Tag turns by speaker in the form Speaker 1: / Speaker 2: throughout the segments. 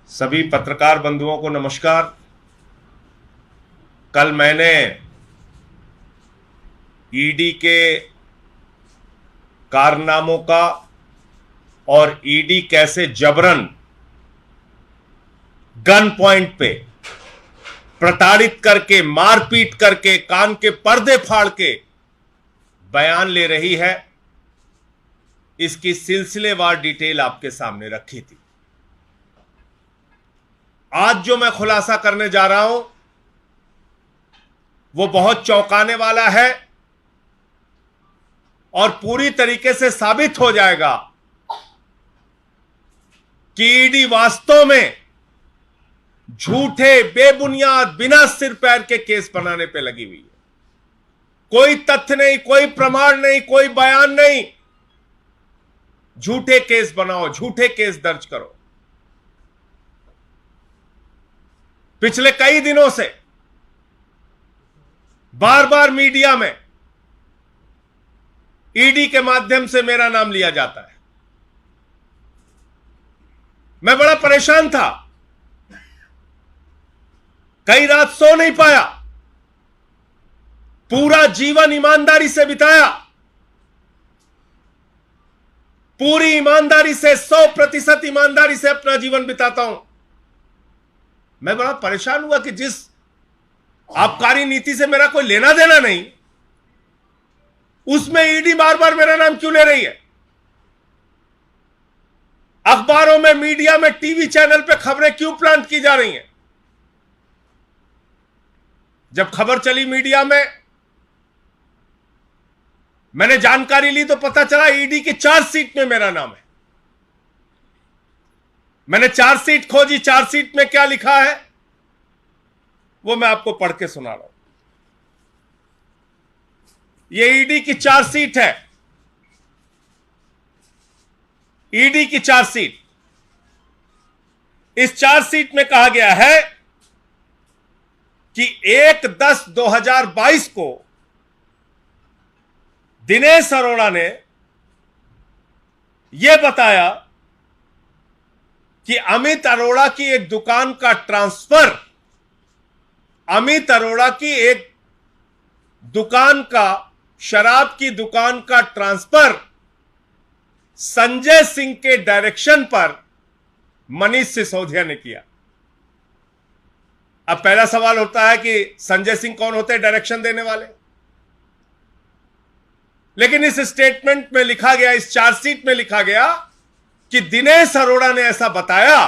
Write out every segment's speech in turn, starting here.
Speaker 1: सभी पत्रकार बंधुओं को नमस्कार। कल मैंने ईडी के कारनामों का और ईडी कैसे जबरन गन पॉइंट पे प्रताड़ित करके, मारपीट करके, कान के पर्दे फाड़ के बयान ले रही है, इसकी सिलसिलेवार डिटेल आपके सामने रखी थी। आज जो मैं खुलासा करने जा रहा हूं वो बहुत चौंकाने वाला है और पूरी तरीके से साबित हो जाएगा कि ईडी वास्तव में झूठे, बेबुनियाद, बिना सिर पैर के केस बनाने पे लगी हुई है। कोई तथ्य नहीं, कोई प्रमाण नहीं, कोई बयान नहीं, झूठे केस बनाओ, झूठे केस दर्ज करो। पिछले कई दिनों से बार बार मीडिया में ईडी के माध्यम से मेरा नाम लिया जाता है। मैं बड़ा परेशान था, कई रात सो नहीं पाया, पूरा जीवन ईमानदारी से बिताया, पूरी ईमानदारी से, 100% ईमानदारी से अपना जीवन बिताता हूं। मैं बड़ा परेशान हुआ कि जिस आबकारी नीति से मेरा कोई लेना देना नहीं, उसमें ईडी बार बार मेरा नाम क्यों ले रही है। अखबारों में, मीडिया में, टीवी चैनल पे खबरें क्यों प्लांट की जा रही हैं। जब खबर चली मीडिया में, मैंने जानकारी ली तो पता चला ईडी की चार्जशीट में मेरा नाम है। मैंने चार्जशीट खोजी, चार्जशीट में क्या लिखा है वो मैं आपको पढ़ के सुना रहा हूं। ये ईडी की चार्जशीट है, ईडी की चार्जशीट। इस चार्जशीट में कहा गया है कि 1/10/2022 को दिनेश अरोड़ा ने यह बताया कि अमित अरोड़ा की एक दुकान का ट्रांसफर, अमित अरोड़ा की एक दुकान का, शराब की दुकान का ट्रांसफर संजय सिंह के डायरेक्शन पर मनीष सिसोदिया ने किया। अब पहला सवाल होता है कि संजय सिंह कौन होते हैं डायरेक्शन देने वाले। लेकिन इस स्टेटमेंट में लिखा गया, इस चार्जशीट में लिखा गया कि दिनेश अरोड़ा ने ऐसा बताया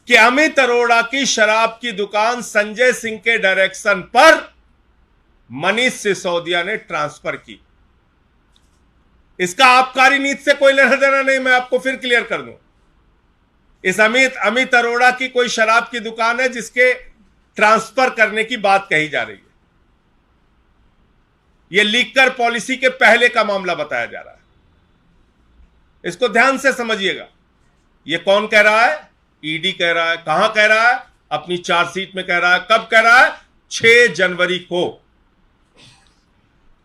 Speaker 1: कि अमित अरोड़ा की शराब की दुकान संजय सिंह के डायरेक्शन पर मनीष सिसोदिया ने ट्रांसफर की। इसका आबकारी नीति से कोई लेना देना नहीं, मैं आपको फिर क्लियर कर दूं। इस अमित अरोड़ा की कोई शराब की दुकान है जिसके ट्रांसफर करने की बात कही जा रही है। यह लीकर पॉलिसी के पहले का मामला बताया जा रहा है। इसको ध्यान से समझिएगा। यह कौन कह रहा है? ईडी कह रहा है। कहां कह रहा है? अपनी चार्जशीट में कह रहा है। कब कह रहा है? 6 जनवरी को।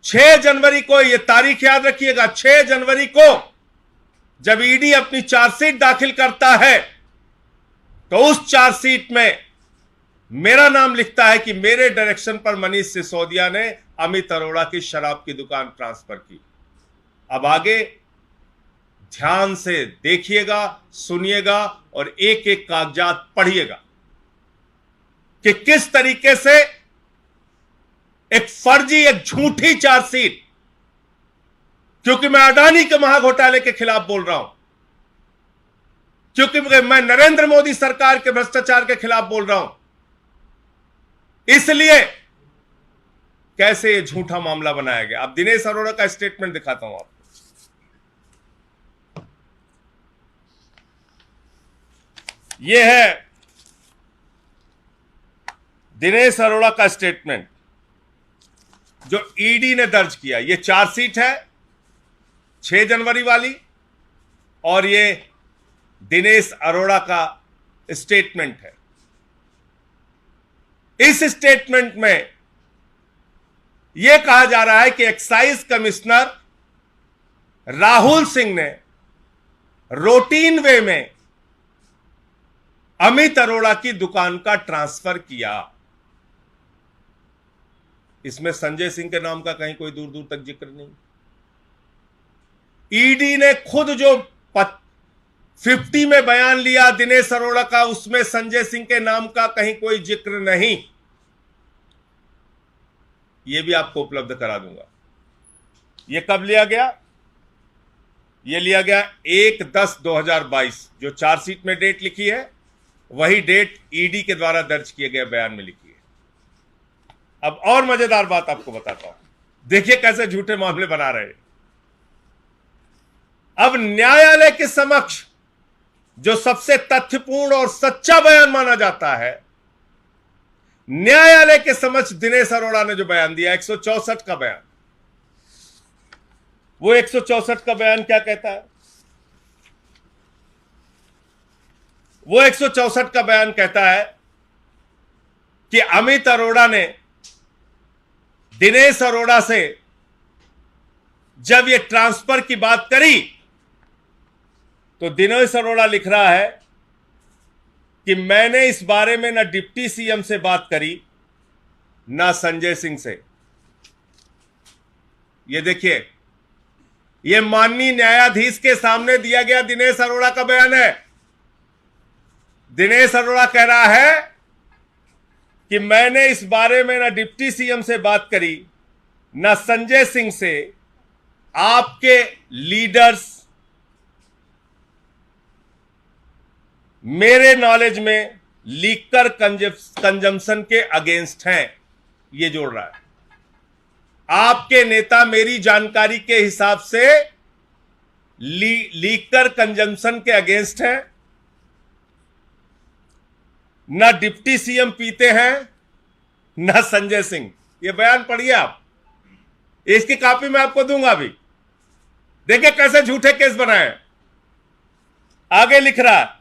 Speaker 1: 6 जनवरी को, यह तारीख याद रखिएगा, 6 जनवरी को जब ईडी अपनी चार्जशीट दाखिल करता है तो उस चार्जशीट में मेरा नाम लिखता है कि मेरे डायरेक्शन पर मनीष सिसोदिया ने अमित अरोड़ा की शराब की दुकान ट्रांसफर की। अब आगे ध्यान से देखिएगा, सुनिएगा और एक एक कागजात पढ़िएगा कि किस तरीके से एक फर्जी, एक झूठी चार्जशीट, क्योंकि मैं अडानी के महाघोटाले के खिलाफ बोल रहा हूं, क्योंकि मैं नरेंद्र मोदी सरकार के भ्रष्टाचार के खिलाफ बोल रहा हूं, इसलिए कैसे ये झूठा मामला बनाया गया। अब दिनेश अरोड़ा का स्टेटमेंट दिखाता हूं आपको। यह है दिनेश अरोड़ा का स्टेटमेंट जो ईडी ने दर्ज किया। यह चार्जशीट है 6 जनवरी वाली और यह दिनेश अरोड़ा का स्टेटमेंट है। इस स्टेटमेंट में यह कहा जा रहा है कि एक्साइज कमिश्नर राहुल सिंह ने रूटीन वे में अमित अरोड़ा की दुकान का ट्रांसफर किया। इसमें संजय सिंह के नाम का कहीं कोई दूर दूर तक जिक्र नहीं। ईडी ने खुद जो 50 में बयान लिया दिनेश अरोड़ा का, उसमें संजय सिंह के नाम का कहीं कोई जिक्र नहीं। यह भी आपको उपलब्ध करा दूंगा। यह कब लिया गया? यह लिया गया 1/10/2022। जो चार्जशीट में डेट लिखी है वही डेट ईडी के द्वारा दर्ज किए गए बयान में लिखी है। अब और मजेदार बात आपको बताता हूं, देखिए कैसे झूठे मामले बना रहे हैं। अब न्यायालय के समक्ष जो सबसे तथ्यपूर्ण और सच्चा बयान माना जाता है, न्यायालय के समक्ष दिनेश अरोड़ा ने जो बयान दिया 164 का बयान, वो 164 का बयान क्या कहता है? वो 164 का बयान कहता है कि अमित अरोड़ा ने दिनेश अरोड़ा से जब ये ट्रांसफर की बात करी तो दिनेश अरोड़ा लिख रहा है कि मैंने इस बारे में ना डिप्टी सीएम से बात करी ना संजय सिंह से। ये देखिए, ये माननीय न्यायाधीश के सामने दिया गया दिनेश अरोड़ा का बयान है। दिनेश अरोड़ा कह रहा है कि मैंने इस बारे में ना डिप्टी सीएम से बात करी ना संजय सिंह से। आपके लीडर्स मेरे नॉलेज में लीकर कंजम्पशन के अगेंस्ट हैं, ये जोड़ रहा है। आपके नेता मेरी जानकारी के हिसाब से लीकर कंजम्पशन के अगेंस्ट हैं। ना डिप्टी सीएम पीते हैं ना संजय सिंह। ये बयान पढ़िए आप, इसकी कॉपी मैं आपको दूंगा अभी। देखिए कैसे झूठे केस बनाए। आगे लिख रहा है,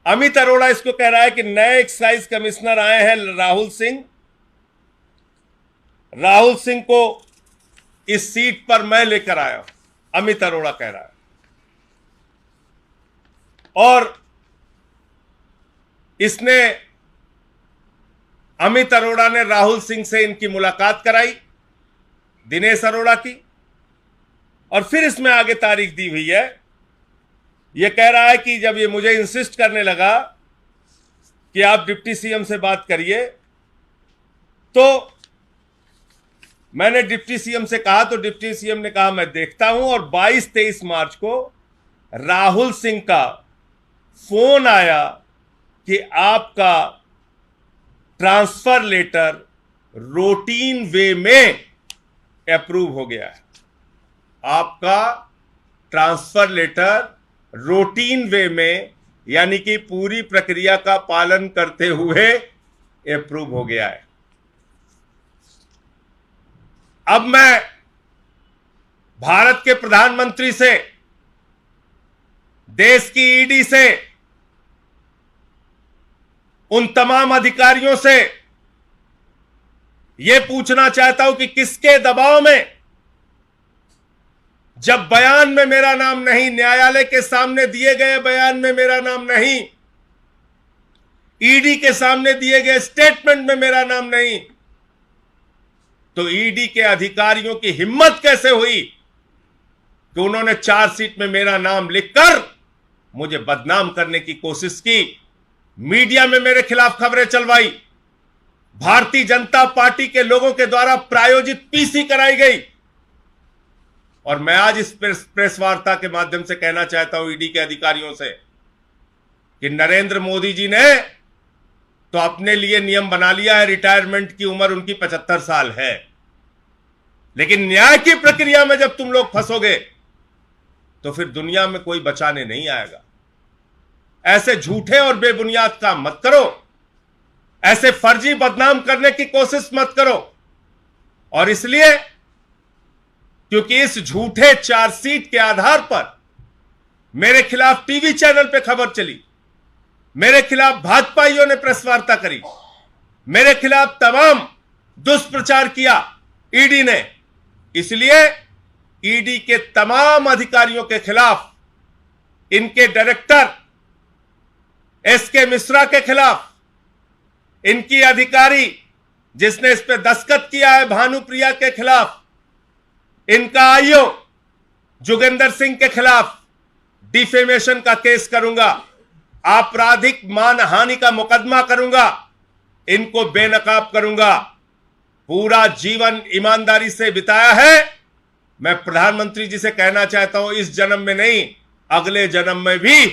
Speaker 1: अमित अरोड़ा इसको कह रहा है कि नए एक्साइज कमिश्नर आए हैं राहुल सिंह। राहुल सिंह को इस सीट पर मैं लेकर आया हूं, अमित अरोड़ा कह रहा है। और इसने अमित अरोड़ा ने राहुल सिंह से इनकी मुलाकात कराई, दिनेश अरोड़ा की। और फिर इसमें आगे तारीख दी हुई है। यह कह रहा है कि जब ये मुझे इंसिस्ट करने लगा कि आप डिप्टी सीएम से बात करिए, तो मैंने डिप्टी सीएम से कहा, तो डिप्टी सीएम ने कहा मैं देखता हूं। और 22-23 मार्च को राहुल सिंह का फोन आया कि आपका ट्रांसफर लेटर रूटीन वे में अप्रूव हो गया है। आपका ट्रांसफर लेटर रूटीन वे में, यानी कि पूरी प्रक्रिया का पालन करते हुए अप्रूव हो गया है। अब मैं भारत के प्रधानमंत्री से, देश की ईडी से, उन तमाम अधिकारियों से यह पूछना चाहता हूं कि किसके दबाव में, जब बयान में मेरा नाम नहीं, न्यायालय के सामने दिए गए बयान में मेरा नाम नहीं, ईडी के सामने दिए गए स्टेटमेंट में मेरा नाम नहीं, तो ईडी के अधिकारियों की हिम्मत कैसे हुई कि उन्होंने चार्जशीट में मेरा नाम लिखकर मुझे बदनाम करने की कोशिश की, मीडिया में मेरे खिलाफ खबरें चलवाई, भारतीय जनता पार्टी के लोगों के द्वारा प्रायोजित पीसी कराई गई। और मैं आज इस प्रेस वार्ता के माध्यम से कहना चाहता हूं ईडी के अधिकारियों से कि नरेंद्र मोदी जी ने तो अपने लिए नियम बना लिया है, रिटायरमेंट की उम्र उनकी 75 साल है, लेकिन न्याय की प्रक्रिया में जब तुम लोग फंसोगे तो फिर दुनिया में कोई बचाने नहीं आएगा। ऐसे झूठे और बेबुनियाद काम मत करो, ऐसे फर्जी बदनाम करने की कोशिश मत करो। और इसलिए क्योंकि इस झूठे चार्जशीट के आधार पर मेरे खिलाफ टीवी चैनल पे खबर चली, मेरे खिलाफ भाजपाइयों ने प्रेस वार्ता करी, मेरे खिलाफ तमाम दुष्प्रचार किया ईडी ने, इसलिए ईडी के तमाम अधिकारियों के खिलाफ, इनके डायरेक्टर एसके मिश्रा के खिलाफ, इनकी अधिकारी जिसने इस पे दस्तखत किया है भानुप्रिया के खिलाफ, इनका आईओ जोगेंद्र सिंह के खिलाफ डिफेमेशन का केस करूंगा, आपराधिक मानहानि का मुकदमा करूंगा, इनको बेनकाब करूंगा। पूरा जीवन ईमानदारी से बिताया है। मैं प्रधानमंत्री जी से कहना चाहता हूं, इस जन्म में नहीं, अगले जन्म में भी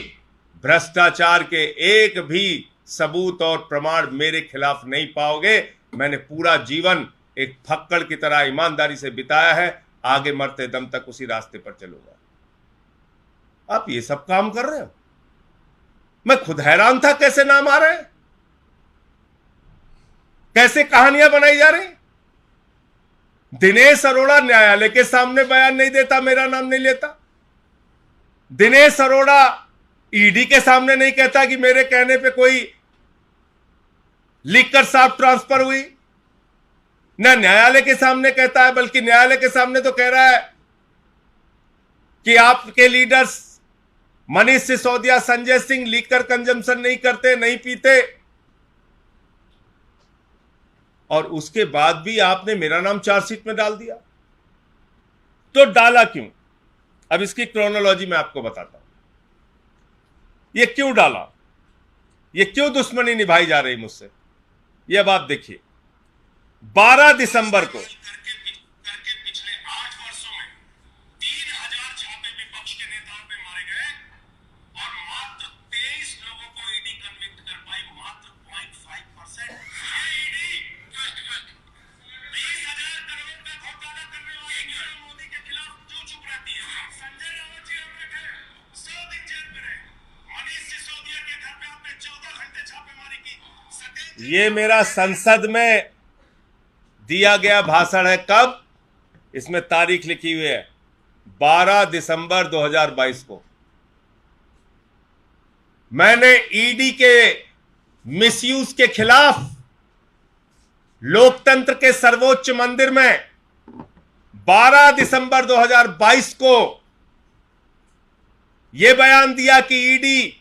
Speaker 1: भ्रष्टाचार के एक भी सबूत और प्रमाण मेरे खिलाफ नहीं पाओगे। मैंने पूरा जीवन एक फक्कड़ की तरह ईमानदारी से बिताया है, आगे मरते दम तक उसी रास्ते पर चलूंगा। आप ये सब काम कर रहे हो। मैं खुद हैरान था कैसे नाम आ रहे हैं, कैसे कहानियां बनाई जा रही। दिनेश अरोड़ा न्यायालय के सामने बयान नहीं देता, मेरा नाम नहीं लेता। दिनेश अरोड़ा ईडी के सामने नहीं कहता कि मेरे कहने पे कोई लिखकर साफ ट्रांसफर हुई, ना न्यायालय के सामने कहता है, बल्कि न्यायालय के सामने तो कह रहा है कि आपके leaders Manish Sisodia, Sanjay Singh liquor consumption नहीं करते, नहीं पीते। और उसके बाद भी आपने मेरा नाम चार्जशीट में डाल दिया। तो डाला क्यों? अब इसकी क्रोनोलॉजी मैं आपको बताता हूं। ये क्यों डाला, ये क्यों दुश्मनी निभाई जा रही मुझसे, ये अब आप देखिए। 12 दिसंबर को पिछले 8 वर्षों में 3000 छापे विपक्ष के नेताओं पे मारे गए और मात्र 23 लोगों को ईडी कन्विक्ट कर पाई, मात्र 0.5%। ये ईडी 20,000 करोड़ का घोटाला करने वाले नीरव मोदी के खिलाफ क्यों चुप रहती है? संजय रावत जी हम बैठे 100 दिन जेल में रहे, मनीष सिसोदिया के घर पे आपने 14 घंटे छापेमारी की। ये मेरा संसद में दिया गया भाषण है। कब? इसमें तारीख लिखी हुई है 12 दिसंबर 2022 को। मैंने ईडी के मिसयूज के खिलाफ लोकतंत्र के सर्वोच्च मंदिर में 12 दिसंबर 2022 को यह बयान दिया कि ईडी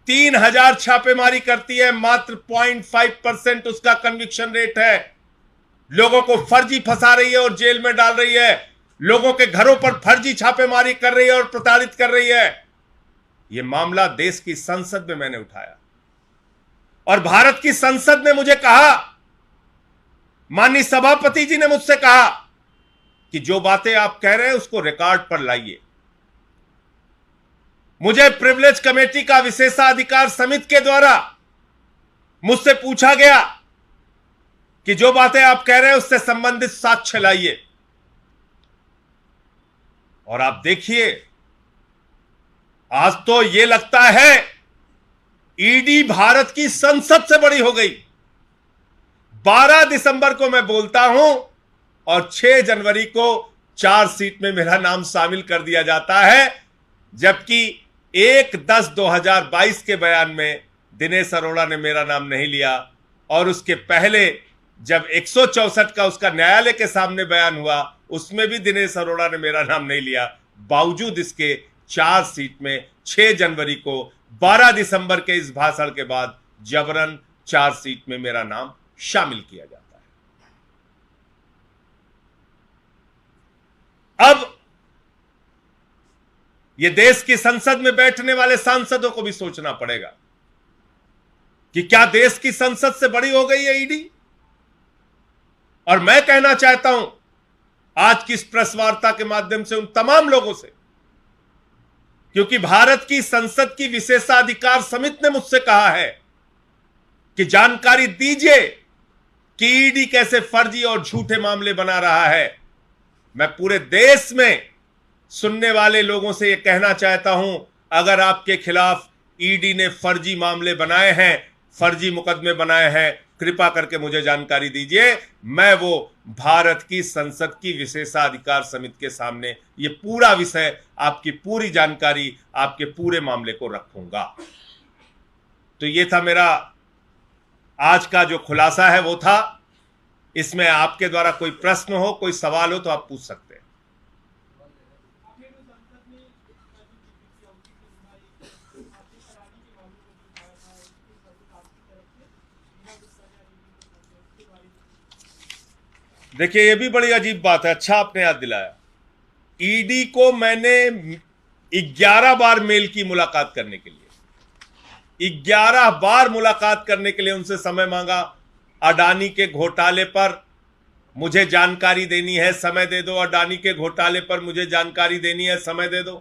Speaker 1: 3000 छापेमारी करती है, मात्र 0.5% उसका कन्विक्शन रेट है। लोगों को फर्जी फंसा रही है और जेल में डाल रही है, लोगों के घरों पर फर्जी छापेमारी कर रही है और प्रताड़ित कर रही है। यह मामला देश की संसद में मैंने उठाया और भारत की संसद ने मुझे कहा, माननीय सभापति जी ने मुझसे कहा कि जो बातें आप कह रहे हैं उसको रिकॉर्ड पर लाइए। मुझे प्रिविलेज कमेटी का विशेषाधिकार समिति के द्वारा मुझसे पूछा गया कि जो बातें आप कह रहे हैं उससे संबंधित साक्ष्य लाइए। और आप देखिए, आज तो यह लगता है ईडी भारत की संसद से बड़ी हो गई। 12 दिसंबर को मैं बोलता हूं और 6 जनवरी को चार्जशीट में मेरा नाम शामिल कर दिया जाता है, जबकि 1/10/2022 के बयान में दिनेश अरोड़ा ने मेरा नाम नहीं लिया। और उसके पहले जब 164 का उसका न्यायालय के सामने बयान हुआ, उसमें भी दिनेश अरोड़ा ने मेरा नाम नहीं लिया। बावजूद इसके चार्जशीट में 6 जनवरी को 12 दिसंबर के इस भाषण के बाद जबरन चार्जशीट में मेरा नाम शामिल किया जाता है। अब यह देश की संसद में बैठने वाले सांसदों को भी सोचना पड़ेगा कि क्या देश की संसद से बड़ी हो गई है ईडी। और मैं कहना चाहता हूं आज की इस प्रेस वार्ता के माध्यम से उन तमाम लोगों से, क्योंकि भारत की संसद की विशेषाधिकार समिति ने मुझसे कहा है कि जानकारी दीजिए कि ईडी कैसे फर्जी और झूठे मामले बना रहा है। मैं पूरे देश में सुनने वाले लोगों से यह कहना चाहता हूं, अगर आपके खिलाफ ईडी ने फर्जी मामले बनाए हैं, फर्जी मुकदमे बनाए हैं, कृपा करके मुझे जानकारी दीजिए। मैं वो भारत की संसद की विशेषाधिकार समिति के सामने ये पूरा विषय, आपकी पूरी जानकारी, आपके पूरे मामले को रखूंगा। तो ये था मेरा आज का जो खुलासा है, वो था। इसमें आपके द्वारा कोई प्रश्न हो, कोई सवाल हो तो आप पूछ सकते हैं। देखिए, ये भी बड़ी अजीब बात है, अच्छा आपने याद दिलाया। ईडी को मैंने 11 बार मेल की मुलाकात करने के लिए, 11 बार मुलाकात करने के लिए उनसे समय मांगा। अडानी के घोटाले पर मुझे जानकारी देनी है, समय दे दो। अडानी के घोटाले पर मुझे जानकारी देनी है, समय दे दो।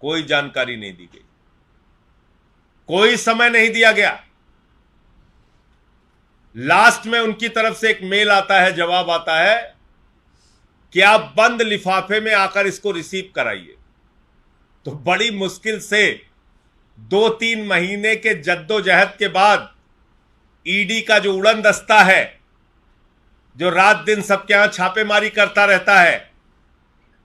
Speaker 1: कोई जानकारी नहीं दी गई, कोई समय नहीं दिया गया। लास्ट में उनकी तरफ से एक मेल आता है, जवाब आता है कि आप बंद लिफाफे में आकर इसको रिसीव कराइए। तो बड़ी मुश्किल से 2-3 महीने के जद्दोजहद के बाद ईडी का जो उड़न दस्ता है, जो रात दिन सबके यहां छापेमारी करता रहता है,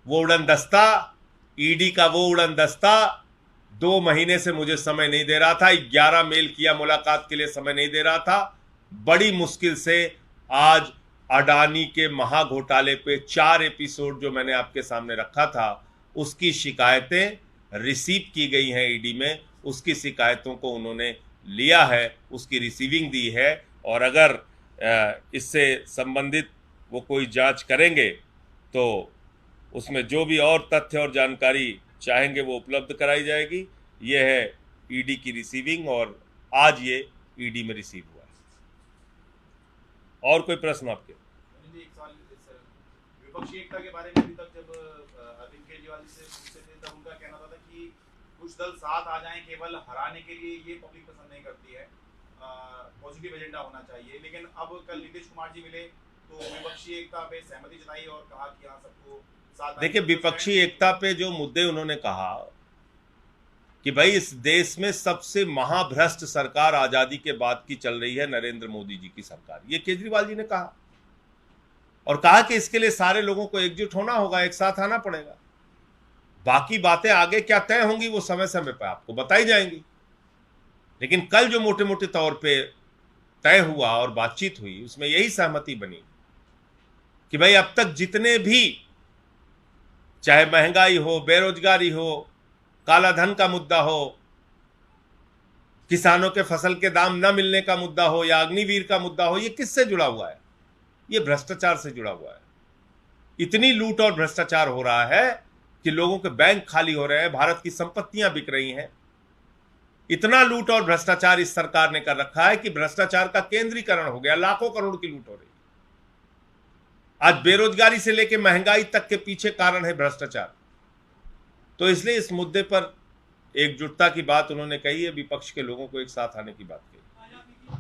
Speaker 1: वो उड़न दस्ता, ईडी का वो उड़न दस्ता 2 महीने से मुझे समय नहीं दे रहा था। 11 मेल किया, मुलाकात के लिए समय नहीं दे रहा था। बड़ी मुश्किल से आज अडानी के महाघोटाले पे 4 एपिसोड जो मैंने आपके सामने रखा था, उसकी शिकायतें रिसीव की गई हैं ईडी में। उसकी शिकायतों को उन्होंने लिया है, उसकी रिसीविंग दी है। और अगर इससे संबंधित वो कोई जांच करेंगे तो उसमें जो भी और तथ्य और जानकारी चाहेंगे वो उपलब्ध कराई जाएगी। ये है ईडी की रिसीविंग, और आज ये ईडी में रिसीव हुआ है। और कोई प्रश्न आपके?
Speaker 2: एक सवाल विपक्षी एकता के बारे में अभी तक जब अरविंद केजरीवाल जी से पूछते थे तब उनका कहना था कि कुछ दल साथ आ जाएं केवल हराने के लिए, ये पब्लिक पसंद नहीं करती है, पॉजिटिव एजेंडा होना चाहिए। लेकिन अब कल नीतीश कुमार जी मिले तो विपक्षी एकता पे सहमति जताई और कहा कि हाँ सबको साथ।
Speaker 1: देखिए, विपक्षी एकता पे जो मुद्दे उन्होंने कहा कि भाई इस देश में सबसे महाभ्रष्ट सरकार आजादी के बाद की चल रही है नरेंद्र मोदी जी की सरकार, ये केजरीवाल जी ने कहा। और कहा कि इसके लिए सारे लोगों को एकजुट होना होगा, एक साथ आना पड़ेगा। बाकी बातें आगे क्या तय होंगी वो समय समय पर आपको बताई जाएंगी। लेकिन कल जो मोटे मोटे तौर पे तय हुआ और बातचीत हुई, उसमें यही सहमति बनी कि भाई अब तक जितने भी, चाहे महंगाई हो, बेरोजगारी हो, काला धन का मुद्दा हो, किसानों के फसल के दाम न मिलने का मुद्दा हो, या अग्निवीर का मुद्दा हो, ये किससे जुड़ा हुआ है? ये भ्रष्टाचार से जुड़ा हुआ है। इतनी लूट और भ्रष्टाचार हो रहा है कि लोगों के बैंक खाली हो रहे हैं, भारत की संपत्तियां बिक रही हैं। इतना लूट और भ्रष्टाचार इस सरकार ने कर रखा है कि भ्रष्टाचार का केंद्रीकरण हो गया, लाखों करोड़ की लूट हो रही है। आज बेरोजगारी से लेकर महंगाई तक के पीछे कारण है भ्रष्टाचार। तो इसलिए इस मुद्दे पर एकजुटता की बात उन्होंने कही है, विपक्ष के लोगों को एक साथ आने की बात कही।